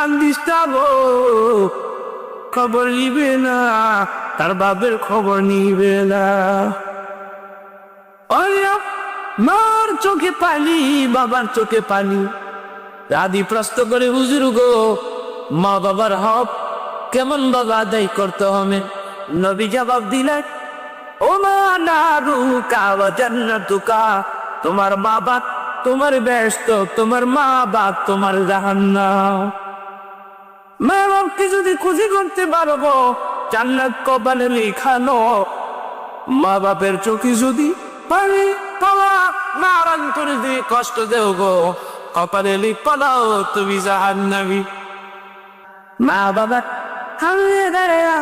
কান্দিস গো, খবর নিবে না, তার বাপের খবর নিবে না। মার চোখে পানি, বাবার চোখে পানি। রাধি প্রশ্ন করে, হুজুর গো, মা বাবার হক কেমন বাবা আদায় করতে হবে? নবী জবাব দিলেন, ও মা নারুকা ওয়া জান্নাতুকা, তোমার মা বাপ তোমার ব্যস্ত, তোমার মা বাপ তোমার জাহান্নাম। মা বাপকে যদি খুশি করতে পারবো, জান্নাত কপালে লেখানো। মা বাপের চোখে যদি পানি পাওয়া না অন্তরে দিয়ে কষ্ট দেও গো, কপালে লিখলাও তুমি জাহান্নামী। মা বাবা সামনে দাঁড়ায়া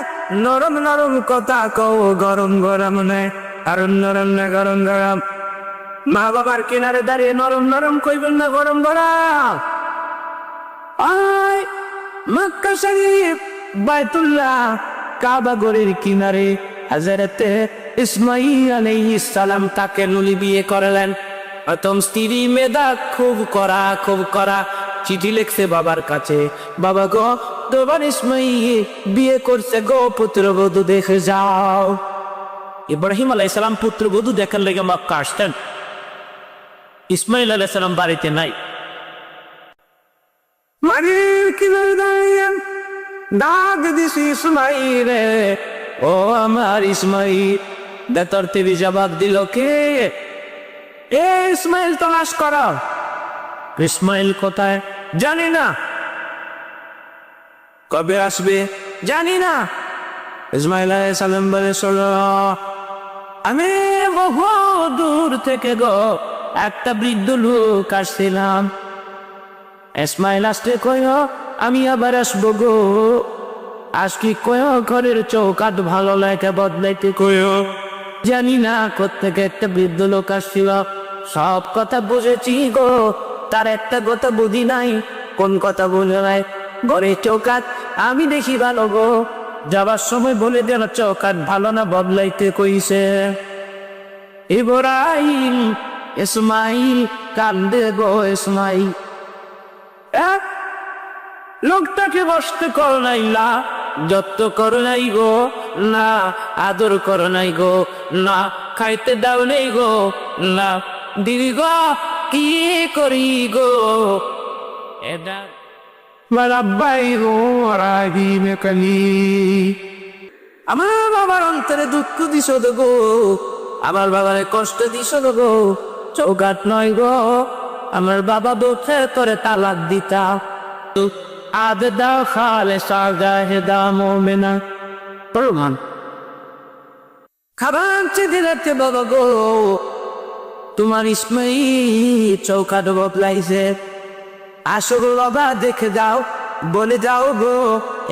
নরম নরম কথা কও, গরম গরম নয়, আর নরম না গরম গরম। মা বাবার কিনারে দাঁড়িয়ে নরম নরম কইবেন না, গরম গরম। আয় মক্কা শরীফ, বাইতুল্লাহ, কাবা ঘরের কিনারে হযরতে ইসমাঈল আলাইহিস সালাম তাকে নূলি বিয়ে করলেন। প্রথম স্ত্রী মেধা খুব করা চিঠি লিখছে বাবার কাছে, বাবা গো, তোমার ইসমাঈল বিয়ে করছে গো, পুত্রবধূ দেখে যাও। ইব্রাহিম আলাইহিস সালাম পুত্রবধূ দেখার লেগে মক্কা আসতেন। ইসমাঈল আলাইহিস সালাম বাড়িতে নাই। মারির কিনারে দাঁড়িয়ে ডাক দিছি, ইসমাঈল রে, ও আমার ইসমাঈল। বেতর থেকে জবাব দিল, কে? এ ইসমাঈল তালাশ করো। ইসমাঈল কোথায়? জানি না। কবে আসবে? জানি না। ইসমাঈল আলাইহিস সালাম বলে, শোনো, আমি বহু দূর থেকে গো একটা বৃদ্ধ লোক আসছিলাম। ইসমাঈল আসতে কইও আমি আবার আসবো গো। আজকে কইও ঘরের চৌকাঠ ভালো লাগে বদলাইতে কইও। জানি না কোত্থেকে একটা বৃদ্ধ লোক আসছিল। সব কথা বুঝেছি গো, তার একটা কথা বুঝি নাই। কোন কথা বুঝে নাই? ঘরের চৌকাঠ আমি দেখি ভালো গো। যাবার সময় বলে দেন চৌকাঠ ভালো না বদলাইতে কইছে। ইব্রাহিম ইসমাঈল কান্দে গো, ইসমাঈল। লোকটাকে বসতে কর নাই, না যত্ন কর নাই গো, না আদর কর নাই গো, না খাইতে দাও নেই গো, না দিদি গো, কি করি গো এটা রাব্বাই গো রাহিমে কালি। আমার বাবার অন্তরে দুঃখ দিছ গো, আমার বাবার কষ্ট দিছ গো। চৌকাঠ নয় গো, আমার বাবা বলছে তোরে তালাক দিতা। আবেদা খালে সাজাহেদা মোমেনা প্রমাণ খাবার চেয়ে রাখতে বাবা গো, তোমার ইসমাঈল চৌকাঠ বদলাইছে। আসো গো বাবা, দেখে যাও, বলে যাও গো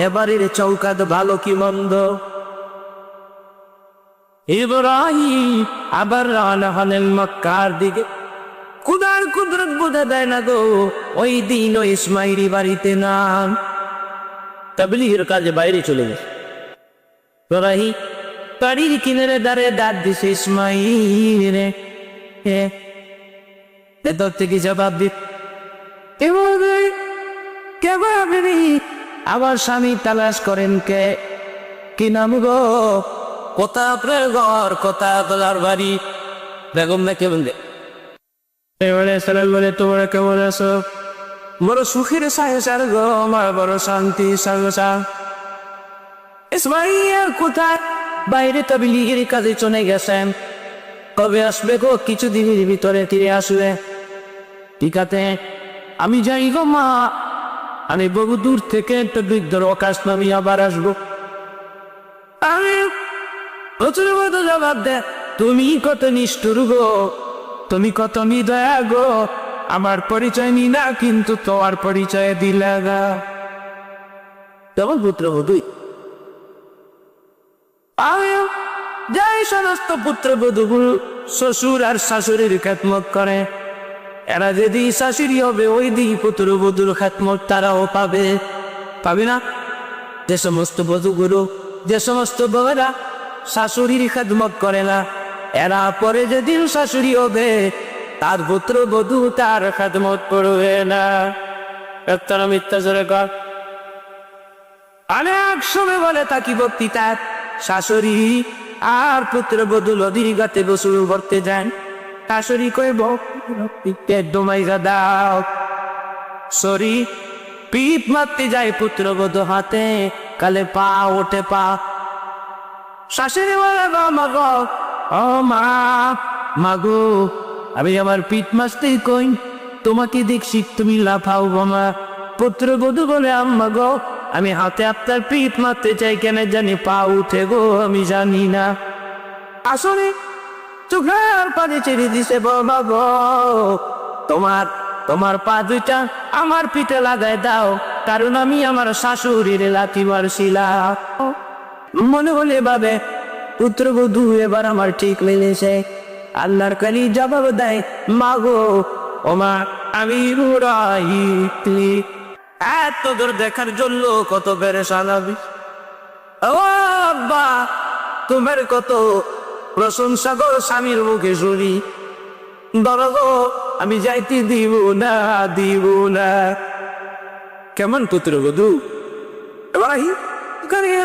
এবারের চৌকাঠ ভালো কি মন্দ। ইব্রাহিম আবার রওনা হলেন মক্কার দিকে। খুদার কুদরত বোঝা দেয় না গো, ওই দিন ওই ইসমাঈল বাড়িতে নাম তাবলীগের কাজে বাইরে চলে গেছে। ইব্রাহিম বাড়ির কিনারে দাঁড়িয়ে ডাক দিছে, ইসমাঈল রে। ভেতর থেকে জবাব দিত, আবার স্বামী তালাশ করেন কে? কি নাম গো? কোথা আপনার ঘর, কোথা আপনার বাড়ি? বেগম না কেমন দে বলে, তোমরা কেমন আছো? বড় সুখের সংসার গো, আমার বড় শান্তি সংসার। ইসমাঈল কোথায়? বাইরে তাবলীগের কাজে চলে গেছেন। কবে আসবে গো? কিছুদিনের ভিতরে ফিরে আসবে। ঠিক আছে, আমি যাই গো মা, আমি বহু দূর থেকে একটা বৃদ্ধর আকাশ নামি আবার আসবো। আমি প্রচুর মতো জবাব দে, তুমি কত নিষ্ঠুর গো, তুমি কত নিদয়া গো। আমার পরিচয় নি না, কিন্তু তোমার পরিচয় দিলা গা। তেমন পুত্রবধূ যাই সমস্ত পুত্রবধূগুলো শ্বশুর আর শাশুড়ির খেদমত করে, এরা যদি শাশুড়ি হবে ওই দিই পুত্রবধূর খেদমত তারাও পাবে, পাবে না? যে সমস্ত বধূগুলো, যে সমস্ত বউরা শাশুড়ির খেদমত করে না, এরা পরে যেদিন শাশুড়ি হবে তার পুত্রবধূ তার খেদমত করবে না। একটা মিথ্যা জোরে কর। অনেক সময় বলে তাকি বক্তৃতা শাশুড়ি আর পুত্রবধূ নদীর ঘাটে গোসল করতে যান। শাশুড়ি কইব পেট ডোমাইগা দাও, সরি পিঠ মারতে যায় পুত্রবধূ হাতে, কালে পা ওঠে পা। শাশুড়ি বলে মাগো, ও মা মাগো, আমি আমার পিঠ মারতেই কই, তোমাকে দেখছি তুমি লাফাও বামা। পুত্রবধূ বলে আম্মা গো, আমি হাতে আপনার পিঠ মারতে চাই, কেন জানি পা উঠে গো, আমি জানি না। আসলে চোখের পানি ছেড়ে দিছে বাবা গো, তোমার পা দুইটা আমার পিঠে লাগাই দাও, কারণ আমি আমার শাশুড়ির লাথি মারছিলাম। মনে হলে ভাবে পুত্রবধূ এবার আমার ঠিক মিলেছে। আল্লাহর কালি জবাব দেয়, মা গো ও মা, আমি এত দূর দেখার জন্য কত পেরেশান আমি। ও আব্বা, তোমার কত প্রশংসা গো স্বামীর মুখে শুনি, ধরো গো আমি যাইতে দিব না, দিব না। কেমন পুত্রবধূ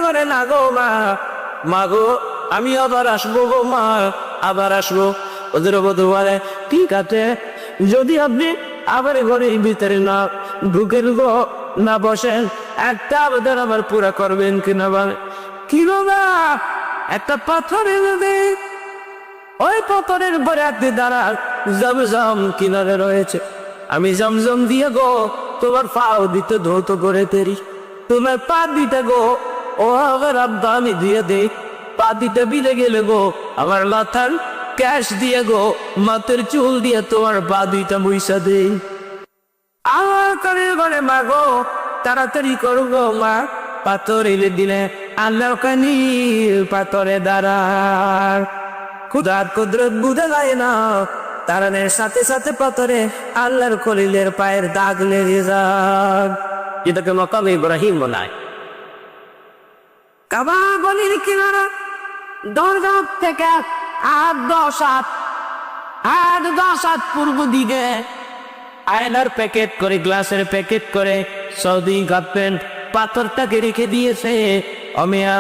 করে না গো মা, মা গো আমি আবার আসবো গো মা, আবার আসবো। পুত্রবধূ বলে ঠিক আছে, যদি আপনি আবার ঘরের ভিতরে না ঢুকেন গো, না বসেন, একটা আবেদন আবার পুরা করবেন কিনা। বলে কি গো মা, একটা পাথর এনে দে, ওই পাথরের পরে আপনি দাঁড়া, জমজম কিনারে রয়েছে, আমি জমজম দিয়ে গো তোমার পাও দিতে ধৌত করে তেরি, তোমার পা দিতে গো ও আবার আব্বা আমি দিয়ে দে, পা দিতে বিলে গেলে গো আমার মাথার ক্যাশ দিয়ে গো, মাথার চুল দিয়ে তোমার পা দুইটা মুইসা দে। আমার করে বলে মা গো তাড়াতাড়ি করো গো মা, পাথর এলে দিলে আল্লাহ কানি পাথরে দাঁড়ার। খুদার কুদরত বুঝা যায় না, তারানের সাথে সাথে পাথরে আল্লাহর খলিলের পায়ের দাগ লেগে যায়, যেটাকে মকাম ইব্রাহিম বলায়। কাবা গলির কিনারা দরজা থেকে 8-10 হাত পূর্ব দিকে আয়নার প্যাকেট করে, গ্লাসের প্যাকেট করে সৌদি গভর্নমেন্ট পাথরটাকে রেখে দিয়েছে। অমিয়া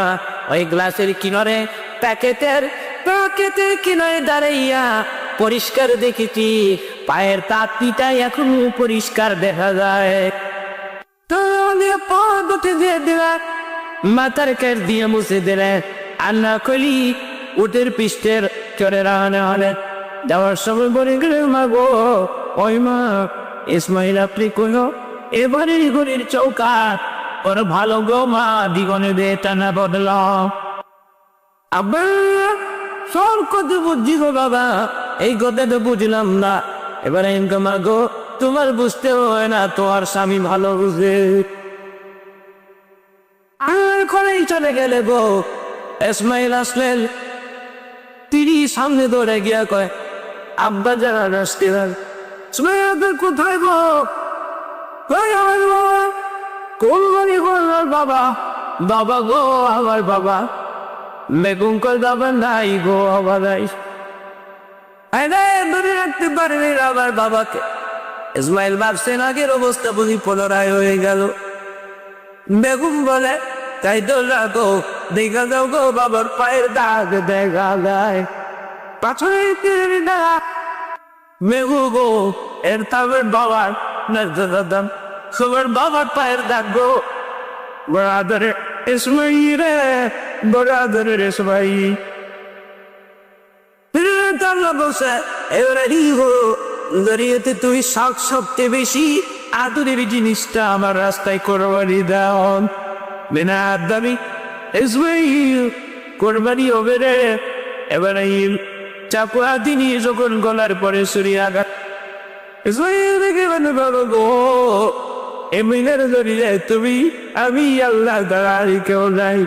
ওই গ্লাসের কিনারে প্যাকেটের কিনারে দাঁড়াইয়া পরিষ্কার দেখেছি, পায়ের তাঁতিটাই এখন পরিষ্কার দেখা যায়। মাথার কের দিয়ে মুছে দিলে, আল্লাহ কলি উটের পৃষ্ঠের চড়ে রাহানে হলে যাওয়ার সময় বলে গেলে মা গো, ওই মা ইসমাইল আপনি কইল এবারে ঘরের চৌকাট ওর ভালো গো মা, দিগনে দিয়ে টানা বদলাম। আব্বা সব কথা বুঝছি গো বাবা, এই কথা তো বুঝলাম না, এবারে মা গো তোমার বুঝতে হয় না, তোমার স্বামী ভালো বুঝে। আর ঘরেই চলে গেলে গো, ইসমাইল আসলেন, তিনি সামনে দৌড়ে গিয়া কয় আব্বা যারা আসতে কোথায় গো, কোন বাড়ি করলার বাবা, বাবা গো আমার বাবা, বেগুন কর বাবা নাই গো, বাবা নাই, ধরে রাখতে পারবি আমার বাবাকে। ইসমাইল ভাবছেন আগের অবস্থা বুঝি পুনরায় হয়ে গেল। বেগুন বলে তাই তো রাখো, দেখা যাও গো বাবার পায়ের দাগ দেখা যায়, পাথরে মেঘু গো এর তাবের বাবার দাম সবার বাবার পায়ের দাগ গো, বরাদরে ইসমাই রে, বরাদরে ইসমাই বসে। এবারে দরিয়াতে তুই শাক সবচেয়ে বেশি আদরের জিনিসটা আমার রাস্তায় কোরবানি দাও, বিনা দাবি ইসমাইল কোরবানি হবে রে। এবারে চাকুয়া তিনি যখন গলার পরে ছুরি আঘাত, ইসমাইল দেখে মানে বাবা গো এমনির জড়িয়ে তুমি আমি আল্লাহ দাঁড়াই কেউ নাই,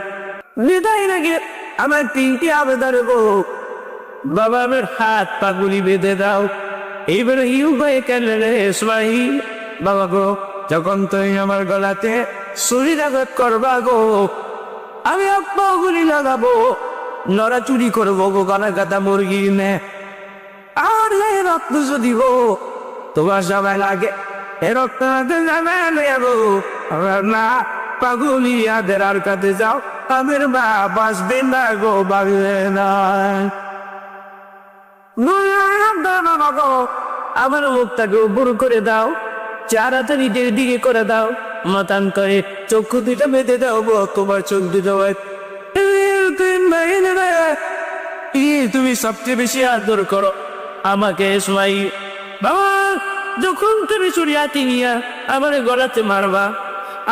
বিদায় নাকি আমার 3টি আবেদন গো, বাবা আমার হাত পাগুলি বেঁধে দাও। এইবারে ইউবাই কেন রে ইসমাইল, বাবা গো যখন তুই আমার গলাতে ছুরি আঘাত করবা গো, আমি আপা গুলি লাগাবো, নড়াচুরি করবো গো গলা কাটা মুরগির নে, আর রক্ত যদি গো তোমার সময় লাগে এ রক্ত না পাগলিয়াদের আর কাছে যাও, আমার মা বাঁচবে না গো, বাঁচবে না। আমার মুখটাকে উপর করে দাও, চারাতারি দিকে করে দাও, মাতান করে চক্ষু দুইটা বেঁধে দাও গো, তোমার চোখ দুটো। তুমি সবচেয়ে বেশি আদর করো আমাকে ইসমাইল। বাবা, যখন তুমি চুরিয়াতি নিয়া আমার গলাতে মারবা,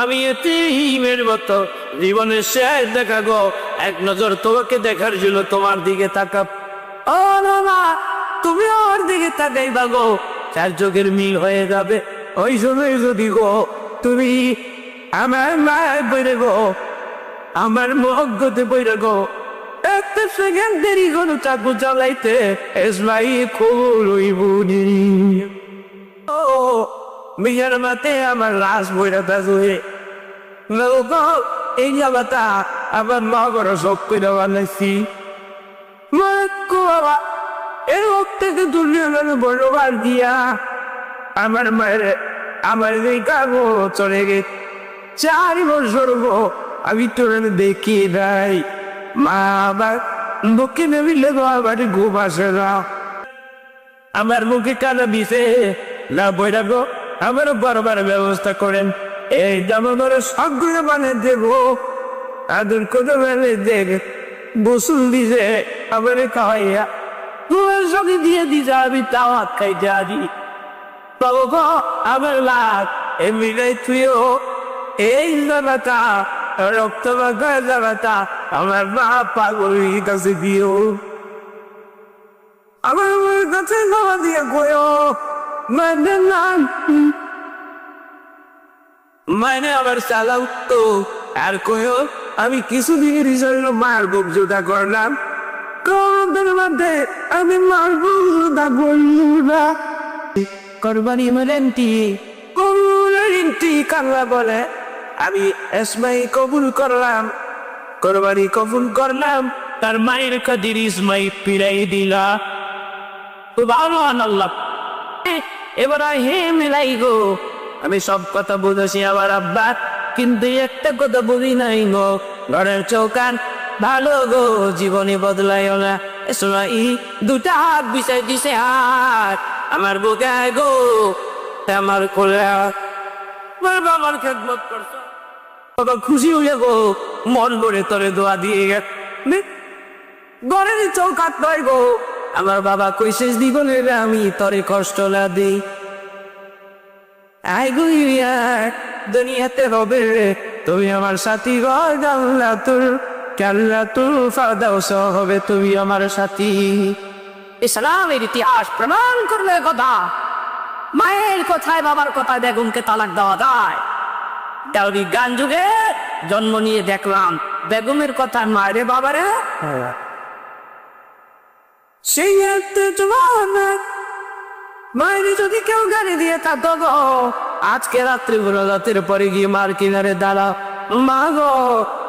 আমি এতিমের মতো জীবনের শেষ দেখা গো, এক নজর তোমাকে দেখার জন্য তোমার দিকে তাকাব। ও বাবা, তুমি আমার দিকে তাকাইবা গো, চার চোখের মিল হয়ে যাবে। ওই সময় যদি গো তুমি আমার মায় বইরে গো, আমার মগতে বইরে গো, একটা সেকেন্ড দেরি কোনো চাকু চালাইতে ইসমাইল খুলুইবুনি। ও মিয়ার মাতে আমার লাশ বইরা তাজুয়ে গো, এই জায়গাটা আমার মা বড় শখ করে বানাইছি। বাবা, এর থেকে দুনিয়া বড় বার দিয়া আমার মায়ের আমার কাগো চলে গেছে 4 বছর গো, আমি তোর দেখি নাই। মা আবার বুকে নেবিলে গো, আবার ঘুম আসে না, আমার মুখে কানা দিছে না বইরা গো, আমার বারবার ব্যবস্থা করেন। এই জামানোর সবগুলো মানে দেবো, আদর করে মানে দেখ বসুল দিছে আমার খাওয়াইয়া, তোমার সঙ্গে দিয়ে দিছে, আমি তাও হাত খাইতে আদি। বাবা, আমার লাগ এমনি তুইও এই জানাটা রক্ত মাখা জানাটা আমার মা পাগলের কাছে দিও, আমার কাছে জমা দিয়ে গো, মানে আবার চালাও তো আর কয়ো, আমি কিছুদিনের জন্য মার বুক জোদা করলাম, কমের মধ্যে আমি মারবো জোদা করলু না। কোরবানি মেলেন্টি কবুলেন্টি কান্না বলে, আমি ইসমাইল কবুল করলাম, কোরবানি কবুল করলাম, তার মায়ের কাদির ইসমাইল পিড়াই দিলা। সুবহানাল্লাহ। এবার হে মিলাই গো, আমি সব কথা বুঝেছি আমার আব্বা, কিন্তু একটা কথা বুঝি নাই গো, ঘরের চৌকান ভালো গো, জীবনে বদলাইও না। ইসমাইল দুটা হাত বিছাই দিছে, হাত আমার বুকে গো, আমার কোলে বাবার খেদমত করছো, বাবা খুশি হইয়া গো, মন ভরে তোরে দোয়া দিয়ে গেছে। ঘরের চৌকাত নয় গো, আমার বাবা কইছে জীবনের আমি তরে কষ্ট না দিই। আই গুইয়া দুনিয়াতে হবে তুমি আমার সাথী গো, জান্নাতুল ফারদাউস হবে তুমি আমার সাথী। ইসলামের ইতিহাস প্রমাণ করলে কথা, মায়ের কথায় বাবার কথায় বেগমকে তালাক দেওয়া যায়। তাহলে গান যুগে জন্ম নিয়ে দেখলাম বেগমের কথা মায়ের বাবারে সেই মায়ের যদি কেউ গাড়ি দিয়ে থাকতো গো, আজকে রাত্রি পুরো রাতের পরে গিয়ে মার কিনারে দাঁড়া, মা গো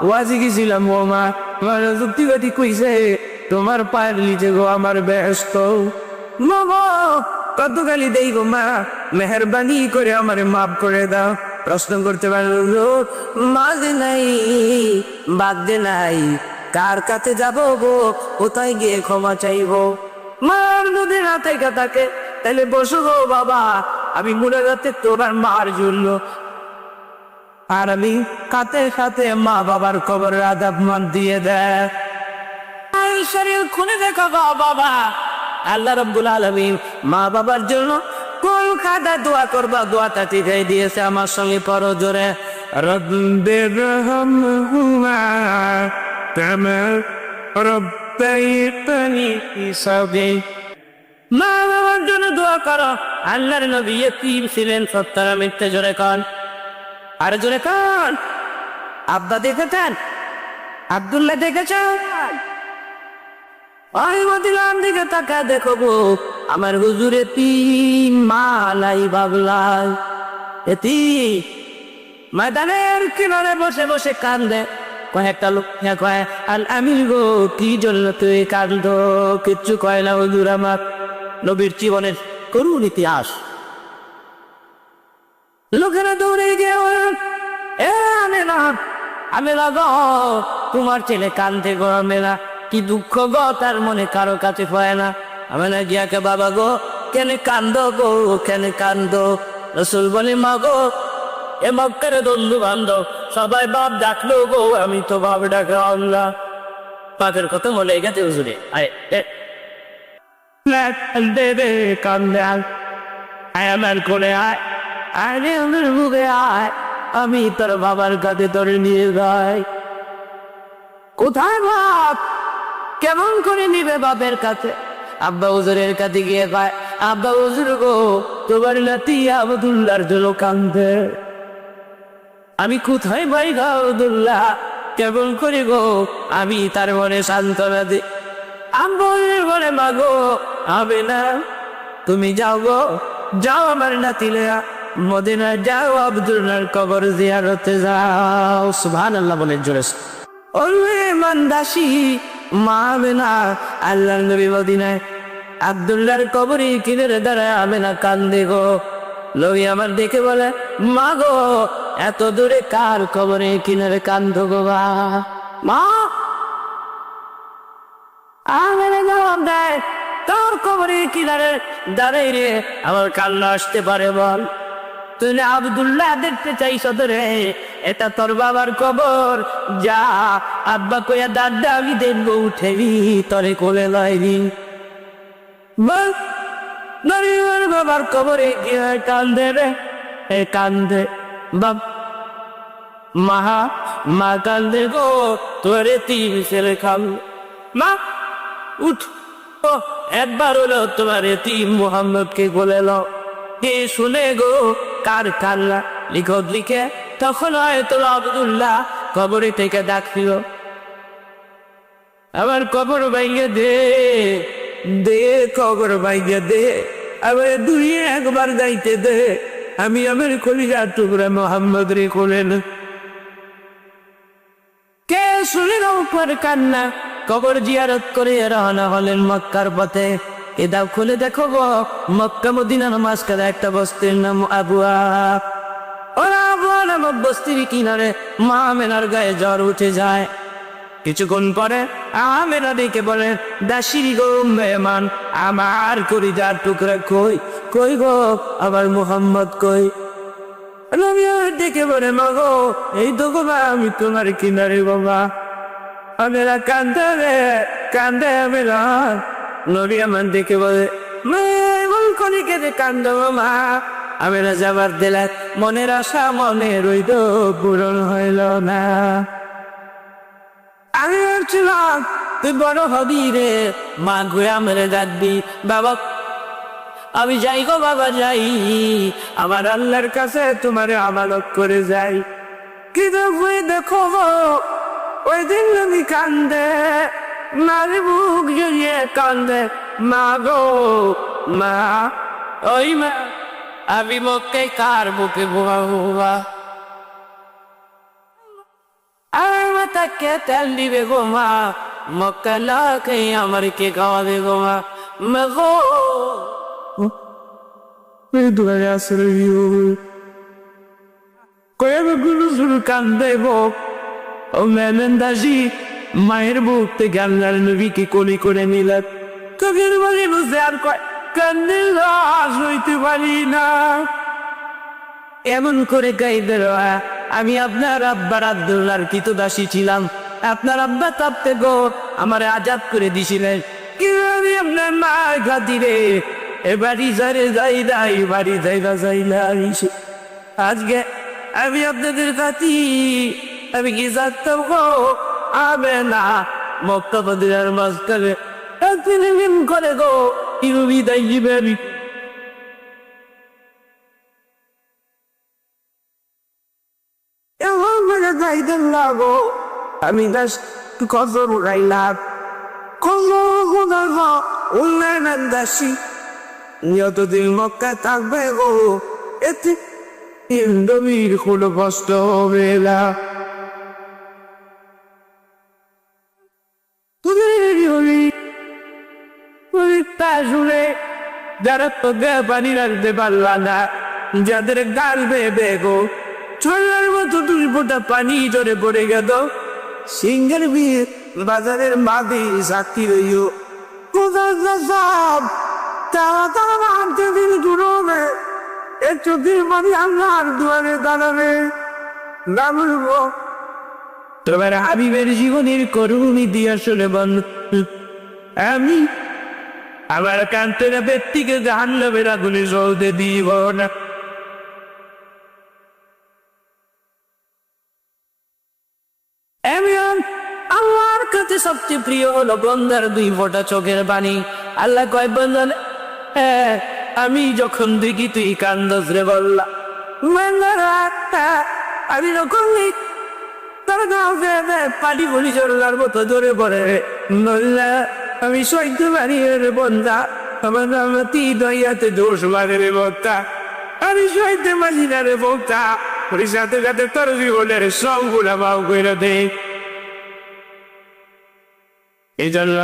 ওয়াজি গেছিলাম ও মা, মানে যুক্তিগতি কইছে তোমার পায়ের নিচে গো আমার ব্যস্ত। মা গো কত গালি দেই গো মা, মেহরবানি করে আমার মাফ করে দাও। প্রশ্ন করতে পারলো মাঝে নাই বাদে নাই, কার কাছে যাবো গো, কোথায় গিয়ে ক্ষমা চাইবো। মার যদি না থেকে থাকে তাহলে বসো গো বাবা, আমি মনে যাতে তোমার মার জন্য, আর আমি কাতে সাথে মা বাবার কবর আদাব মান দিয়ে দেয়। শরীর খুলে দেখো গো বাবা, আল্লাহ রাব্বুল আলামিন মা বাবার জন্য কোন খাদা দোয়া করবা, দোয়াটা ঠিকাই দিয়েছে, আমার সঙ্গে পড়ো জোরে, রব্বিরহামহুমা কামা রাব্বায়ানি সাগীরা। মা বাবার জন্য দোয়া করো। আল্লাহর নবী ইয়তীম ছিলেন, সত্তরা মিথ্যে জোরে কান, আর জোরে কান। আব্বা দেখেছেন, আব্দুল্লাহ দেখেছেন, দিলাম দিকে তাকা দেখো গো, আমার হুজুর এতিম, মালাই বাবলাই এতিম, ময়দানের কিনারে বসে বসে কান্দে। কয়েকটা লোক কয় আল আমির গো, কি জন্য তুই কান্দ? কিচ্ছু কয় না হুজুর, আমার নবীর জীবনের করুণ ইতিহাস। লোকেরা দৌড়ে গিয়ে আমেনা গো তোমার ছেলে কান্দে গো আমেনা, কি দুঃখ গো তার মনে কারো কাছে পায় না। আমেনা গিয়াকে বাবা গো কেন কান্দো গো, কেন কান্দো? রসুল বলে মা গো এ মক্কার বন্ধু বান্ধব সবাই বাপ ডাকলো গো, আমি তো বাপ ডাকলাম না। বাপের কথা বলে গেছে হুজুরে, আয় কান্দে রে কান্দে, আয় আমার কোলে আয়, আরে আমার বুকে আয়, আমি তোর বাবার কাছে তোরে নিয়ে যাই। কোথায় বাপ, কেমন করে নিবে বাপের কাছে? আব্বা হুজুরের কাছে গিয়ে কয় আব্বা হুজুর গো তোমার নাতি আব্দুল্লাহর জন্য কান্দে। আমি কোথায় ভাই গো আব্দুল্লাহ, কেমন করে গো আমি তার মনে সান্ত্বনা দিই? আম্বরের বলে মা গো হবে না, তুমি যাও গো যাও আমার নাতিলে মদিনায় যাও, আব্দুল্লাহর কবর জিয়ারতে যাও। সুবহানাল্লাহ বলেন জোরে। ওরে মানদাসী মা আমেনা আল্লাহর নবী মদিনায় আব্দুল্লাহর কবরে কিনারে দাঁড়ায় আমেনা কান্দে গো। নবী আমার দেখে বলে মা গো এত দূরে কার কবরে কিনারে কান্দো গো মা? আমেনা জবাব দেয় তোর কবরে কিনারে দাঁড়াই রে আমার কান্না আসতে পারে বল? তুই আব্দুল্লাহ দেখতে চাইছ তো রে, এটা তোর বাবার কবর, যা আব্বা কইয়া দাদা আমি দেখবো উঠেবি তোরে কোলে লয়নি। বাবার কবরে গিয়ে কান্দে রে এ কান্দে বাপ, মা কান্দে গো তোরে তিন ছেলে খাম। মা উঠ, ও একবার হলো তোমার এতিম মুহাম্মদকে কোলে লও। কে শুনে গো কার কান্না লিখত লিখে, তখন হয়তো আব্দুল্লাহ কবরে থেকে ডাকছিল আমার কবর ভাইয়া দে দে, কবর ভাইয়া দে, আবার দুই একবার যাইতে দে, আমি আমার কলিজার টুকরা মোহাম্মদ রে কোলেন। কে শুনে উপর কান্না, কবর জিয়ারত করে রওনা হলেন মক্কার পথে। এ দাও খুলে দেখো গো মক্কা মদিনার মাঝখানে একটা বস্তির নাম আবুয়া। ওরা আবুয়া নামক বস্তির কিনারে মা আমেনার গায়ে জ্বর উঠে যায়। কিছুক্ষণ পরে আমেনা দেখে বলে দাসির গো মেহমান আমার কলিজার টুকরা কই, কই গো আমার মুহাম্মদ কই? নবী দেখে বলে মা গো এই তো গো মা আমি তোমার কিনারে বাবা। আমেনা কান্দে রে কান্দে আমেনা। নবী আমার দেখে বলে মনে কেঁদে কান্দ মা। আমেনা যাবার দিলেন মনের আশা মনে রইল পূরণ হইল না। আমি ভাবছিলাম তুই বড় হবি রে, মা ঘুরে মেরে ডাকবি বাবা। আমি যাই গো বাবা যাই, আমার আল্লাহর কাছে তোমার আমানত করে যাই। কিন্তু দেখো গো ওই দিন আমি কান্দে, মার বুক জড়িয়ে কান্দে মা গো মা। ওই মা আমি মক্কায় কার বুকে বোবা বোবা, আমার মাথা কে তেল দিবে গো মা, মক্কা না খেয়ে আমার কে খাওয়াবে গো মা। মা গো দুয়ারে আসলে কয়েকগুলো শুরু কান্দে গো। ও মেলেন দাসী মায়ের বুক থেকে আল্লাহর নবীকে কোলে করে নিলেন। কবির বলি বুঝতে আর কান্দে হইতে পারি না, এমন করে গাইবে আমি আপনার আব্বার আব্দুল্লাহর কৃতদাসী ছিলাম। আপনার আব্বা তাপতে গো আমারে আজাদ করে দিছিলেন, কিন্তু আমি আপনার মা খাতিরে এবারই যারে যাই নাই বাড়ি যাইবা যাইলা আজকে আমি আপনাদের কাতি আমি কি জানতাম গো আমেনা মক্কা মদিনার মাঝখানে একদিন করে গো ইউ বিদায় দিবেন। এমন করে যাইতেন না গো, আমি কত উড়াইলাম কত উন্নয়ন দাসী যতদিন মক্কা থাকবে গো এতে নবীর কোনো কষ্ট হবে না। যারা তোকে পানি রাখতে পারলা না, যাদের গাল বেবে গো ছড়ার মতো 2 ফোঁটা পানি ঝরে পড়ে গেল। সিংহের বিয়ে বাজারের মাঝে সাক্ষী রইও। তারা আনতে দিন ঘুরবে, এর চোখের পানি আল্লাহর দুয়ারে দাঁড়াবে। না বলবো তোমার হাবিবের জীবনের করুণ ইতিহাস শুনে বন্ধু, আমি আমার কান্তের ব্যক্তিকে জাহান্নামের আগুনে জ্বলতে দিব না। আল্লাহর কাছে সবচেয়ে প্রিয় হলো বন্দার 2 ফোঁটা চোখের পানি। আল্লাহ কয় বান্দা, আমি যখন দেখি তুই কান্দস রে বললা, আমি যখন পানি বলি জোরার মতো জোরে পড়ে বললা, আমি সইতে পারি রে বন্ধা, আমার নামতি দইয়াতে দোষ মানে রে বক্তা, আমি সইতে পারি না রে বক্তা, ওর সাথে সাথে তোর জীবনের সবগুলা মাও করে দে। এই জন্য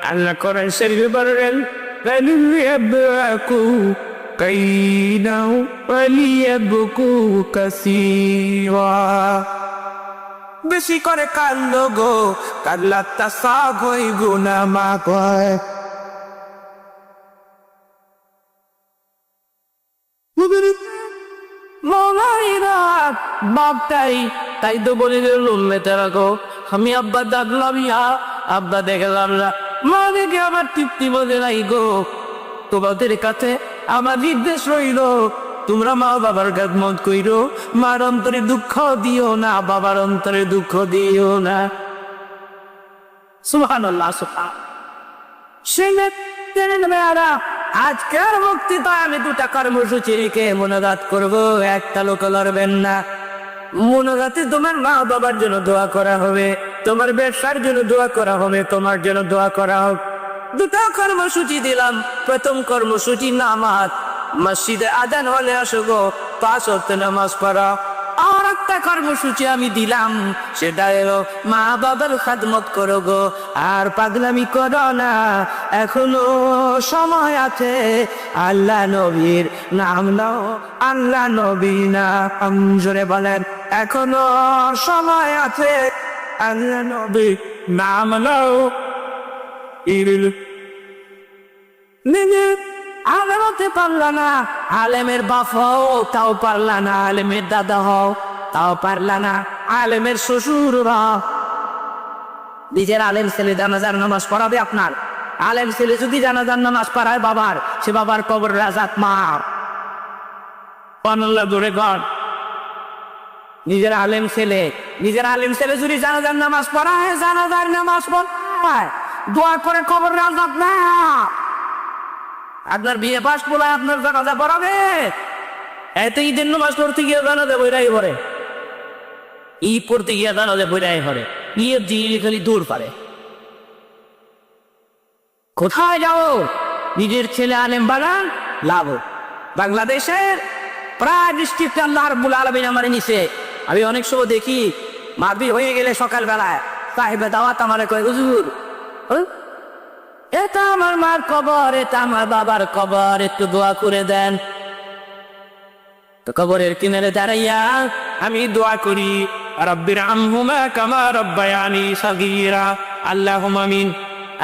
আল্লাহ কোরআন শরীফে বলেন, বেশি করে কান্দ গো, কাল্লা তাসা গই গুনা মা কয়। বাপটাই তাই তো বলে মেতে রাখো, আমি আব্বা ডাকলাম, আব্বা দেখলাম না, মা দেখে আমার তৃপ্তি বলে নাই গো। তোমাদের কাছে আমার নির্দেশ রইল, তোমরা মা বাবার খেদমত কইরো, মার অন্তরে দুঃখ দিও না, বাবার অন্তরে দুঃখ দিও না। সুবহানাল্লাহ। আজকের বক্তৃতা আমি 2টা কর্মসূচি রেখে মোনাজাত করবো, একটা লোক লড়বেন না। মোনাজাতে তোমার মা বাবার জন্য দোয়া করা হবে, তোমার ব্যবসার জন্য দোয়া করা হবে, তোমার জন্য দোয়া করা হবে। 2টা কর্মসূচি দিলাম। প্রথম কর্মসূচি নামাজ, মসজিদে আজান হলে আসো গো, 5 ওয়াক্ত নামাজ পড়া। আর একটা কর্মসূচি আমি দিলাম, সেটা হলো মা বাবার খেদমত করো গো, আর পাগলামি করো না, এখনো সময় আছে। আল্লাহ নবীর নাম নাও, আল্লাহ নবী নাম জোরে বলেন, এখনো সময় আছে, আল্লাহ নবী নাম নাও। আলেম হতে পারলা না, আলেমের বাপ হও তাও পারলা না, আলেমের দাদা হও তাও পারলা না, আলেমের শ্বশুর হও। নিজের আলেম ছেলে জানাজার নামাজ পড়াবে আপনার? আলেম ছেলে যদি জানাজার নামাজ পড়ায় বাবার, সে বাবার কবর রাজাত মা পানাল্লা দূরে ঘর। নিজের আলেম ছেলে যদি জানাজার নামাজ পড়ায়, জানাজার নামাজ পড়ায়, দোয়া করে কবর রাজাত না। আপনার বিয়ে পাস বলে আপনার জানাজা পড়াবে? এত ঈদের নামাজ পড়তে গিয়ে জানাজা বইরাই পড়ে, ঈদ পড়তে গিয়ে জানাজা বইরাই পড়ে, ঈদ দিয়ে খালি দূর পারে। কোথায় যাও? নিজের ছেলে আলেম বানান, লাভ। বাংলাদেশের প্রায় ডিস্ট্রিক্ট আল্লাহ রাব্বুল আলামিন আমার নিচে। আমি অনেক সময় দেখি মাহফিল হয়ে গেলে সকালবেলায় সাহেবে দাওয়াত আমারে কয়, হুজুর এটা আমার মার কবর, এটা আমার বাবার কবর, একটু দোয়া করে দেন। তো কবরের কিনারে দাঁড়াইয়া আমি দোয়া করি, রব্বির আনহুমা কামা রব্বায়ানি সাগীরা, আল্লাহুম্মা আমিন।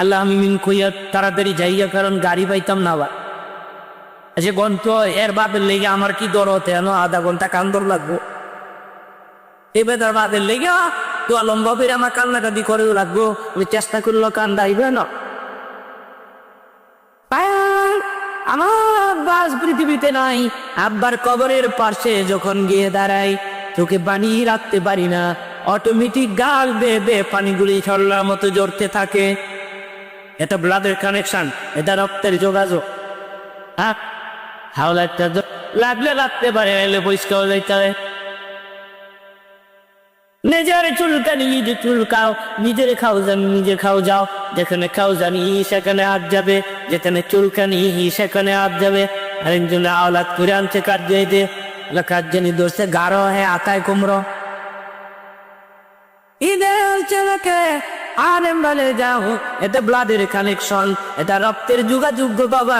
আল্লাহ আমিন কইয়া তাড়াতাড়ি যাইয়া, কারণ গাড়ি পাইতাম না। আবার যে গন্ত এর বাপের লেগে আমার কি দরদ, এনো আধা ঘন্টা কান্দর লাগবো। এবার তার বাপের লেগে দোয়া লম্বা করে আমার কান্নাকাটি করে লাগবো। আমি চেষ্টা করলো কান্দাইবে না। আমার বাস পৃথিবীতে নাই। আব্বার কবরের পাশে যখন গিয়ে দাঁড়াই, চোখে পানি রাখতে পারি না, অটোমেটিক গাল বেয়ে পানিগুলি ঝরলার মতো জড়তে থাকে। এটা ব্লাডের কানেকশন, এটা রক্তের যোগাযোগ। হাওলাটা লাগলে লাগতে পারে, এলে পরিষ্কার হয়ে যাইতে হবে। নিজের চুলকানি নিজে চুলকাও, নিজের খাও জানি নিজে খাও যাও। যেখানে খাও জানি সেখানে হাত যাবে, যেখানে চুলকানি সেখানে হাত যাবে। আরেকজনে আওলাদ করে আনছে কার্যাইতে, কার্যানি দোষে গাঢ় হ্যাঁ আতায় কুমড়ো। ঈদের ছেলেকে আলেম বলে যাও, এটা ব্লাডের কানেকশন, এটা রক্তের যোগাযোগ বাবা।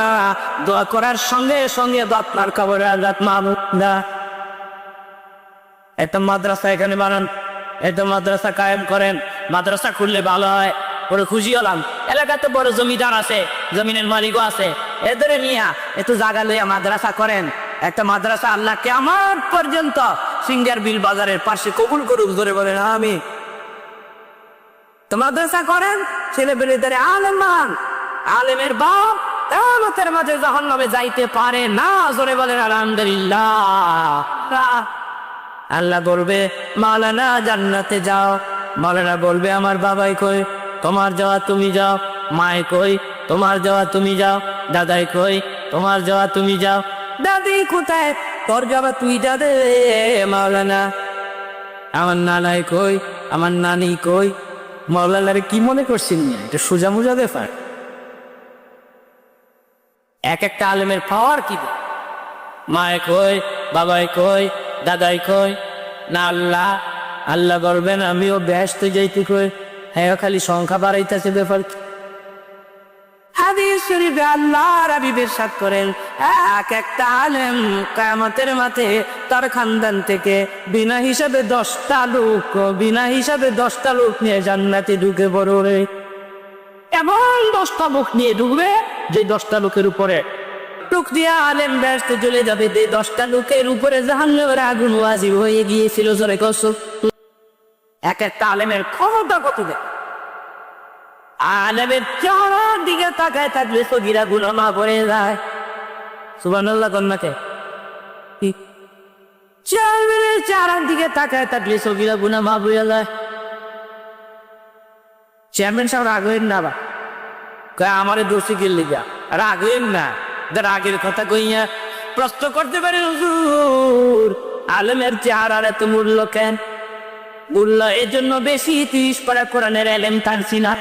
দোয়া করার সঙ্গে সঙ্গে আপনার কবরে আঘাত মামুদা। একটা মাদ্রাসা এখানে বানান, একটা মাদ্রাসা কায়েম করেন, মাদ্রাসা খুললে ভালো হয়। পরে খুশি হলাম, এলাকাতে বড় জমিদার আছে, জমিনের মালিকও আছে, এদের নিয়ে একটু জায়গা লইয়া মাদ্রাসা করেন। একটা মাদ্রাসা আল্লাহ কিয়ামত পর্যন্ত সিঙ্গার বিল বাজারের পাশে কবুল করুক, ধরে বলেন আমি। তো মাদ্রাসা করেন, ছেলে পেলেদের আলেম মান, আলেমের বাপ কিয়ামতের মাঝে জাহান্নামে যাইতে পারে না, জোরে বলেন আলহামদুলিল্লাহ। আল্লাহ বলবে মাওলানা জান্নাতে যাও, মাওলানা বলবে আমার বাবাই কই, তোমার যাওয়া তুমি যাও, মায় কই, তোমার যাওয়া তুমি যাও, দাদাই কই, তোমার যাওয়া তুমি যাও, দাদি কোথায়, তোর যাওয়া তুই যা দে মাওলানা। আমার নানাই কই, আমার নানি কই। মাওলানারে কি মনে করছেন, এটা সোজা মোজা ব্যাপার? এক একটা আলেমের পাওয়ার কি, মায় কই, বাবাই কই, দাদাই কই না। আল্লাহ আল্লাহ বলবেন আমিও ব্যস্ত যাইতে কই, হ্যাঁ খালি সংখ্যা বাড়াইতেছে ব্যাপার। হাদিস শরীফে আল্লাহর হাবিব ইরশাদ করেন, এক একটা আলেম কিয়ামতের মাঠে তার খানদান থেকে বিনা হিসাবে 10টা লোক, বিনা হিসাবে 10টা লোক নিয়ে জান্নাতে ঢুকে পড়বে। এমন 10টা লোক নিয়ে ঢুকবে যে 10টা লোকের উপরে টুক দিয়া আলেম ব্যস্ত চলে যাবে, 10টা লোকের উপরে জাহান্নামের আগুন ওয়াজিব হয়ে গিয়েছিল। জোরে কসম, এক একটা আলেমের ক্ষমতা কত দেয়। আলেমের চেহারার দিকে তাকায় থাকলে সগীরা গুনাহ মাফ হয়ে যায়। সুবহানাল্লাহ কন্যাকে চেয়ারম্যানের চেহারার দিকে তাকায় থাকলে সগীরা গুনাহ মাফ হয়ে যায়। চেয়ারম্যান সাহেব রাগ হইন না, বা আমারে দোষী গেলে যা রাগ হইন না, রাগের কথা কইয়া প্রশ্ন করতে পারে, হুজুর আলেমের চেহারার এত মূল্য কেন? মূল্য এর জন্য বেশি 30 পারা কোরআনের এলেম টানছি না।